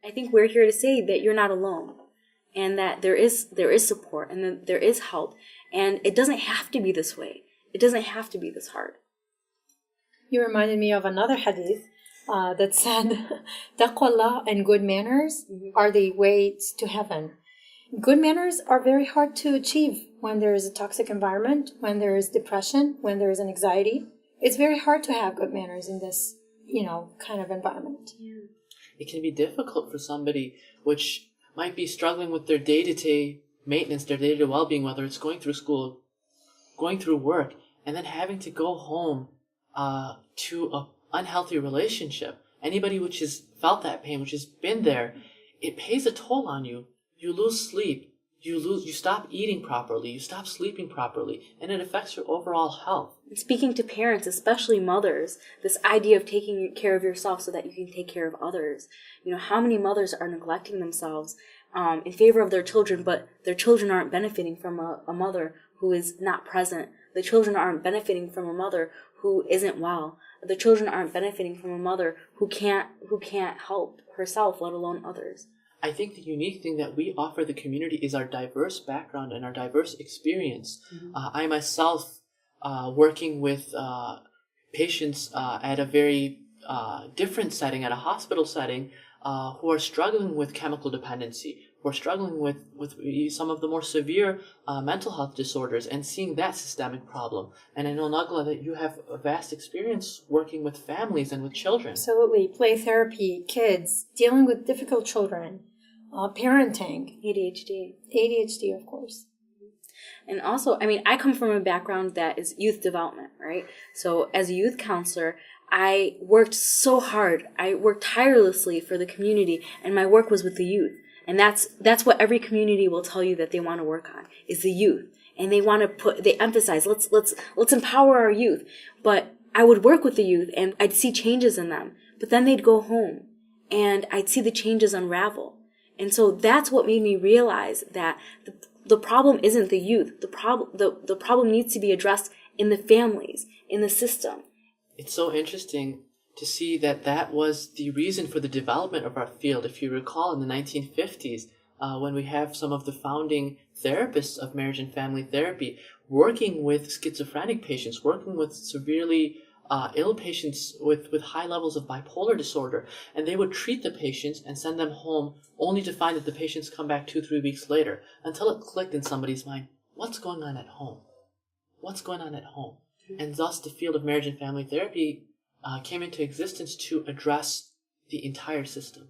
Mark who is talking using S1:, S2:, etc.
S1: I think we're here to say that you're not alone, and that there is support, and that there is help, and it doesn't have to be this way. It doesn't have to be this hard.
S2: You reminded me of another hadith that said, taqwallah and good manners are the ways to heaven. Good manners are very hard to achieve when there is a toxic environment, when there is depression, when there is an anxiety. It's very hard to have good manners in this, kind of environment.
S1: Yeah.
S3: It can be difficult for somebody which might be struggling with their day-to-day maintenance, their day-to-day well-being, whether it's going through school, going through work, and then having to go home to an unhealthy relationship. Anybody which has felt that pain, which has been there, it pays a toll on you. You lose sleep. You stop eating properly. You stop sleeping properly, and it affects your overall health.
S1: Speaking to parents, especially mothers, this idea of taking care of yourself so that you can take care of others. How many mothers are neglecting themselves in favor of their children, but their children aren't benefiting from a mother who is not present. The children aren't benefiting from a mother who isn't well. The children aren't benefiting from a mother who can't help herself, let alone others.
S3: I think the unique thing that we offer the community is our diverse background and our diverse experience.
S1: Mm-hmm.
S3: I myself, working with patients at a very different setting, at a hospital setting, who are struggling with chemical dependency, who are struggling with some of the more severe mental health disorders, and seeing that systemic problem. And I know, Nagla, that you have a vast experience working with families and with children.
S2: Absolutely. Play therapy, kids, dealing with difficult children, parenting. ADHD, of course.
S1: And also, I come from a background that is youth development, right? So as a youth counselor, I worked so hard. I worked tirelessly for the community, and my work was with the youth. And that's what every community will tell you that they want to work on, is the youth. And they emphasize, let's empower our youth. But I would work with the youth and I'd see changes in them. But then they'd go home and I'd see the changes unravel. And so that's what made me realize that the problem isn't the youth. The problem needs to be addressed in the families, in the system.
S3: It's so interesting to see that was the reason for the development of our field. If you recall, in the 1950s, when we have some of the founding therapists of marriage and family therapy working with schizophrenic patients, working with severely ill patients with high levels of bipolar disorder, and they would treat the patients and send them home only to find that the patients come back 2-3 weeks later, until it clicked in somebody's mind, what's going on at home? What's going on at home? And thus the field of marriage and family therapy came into existence to address the entire system.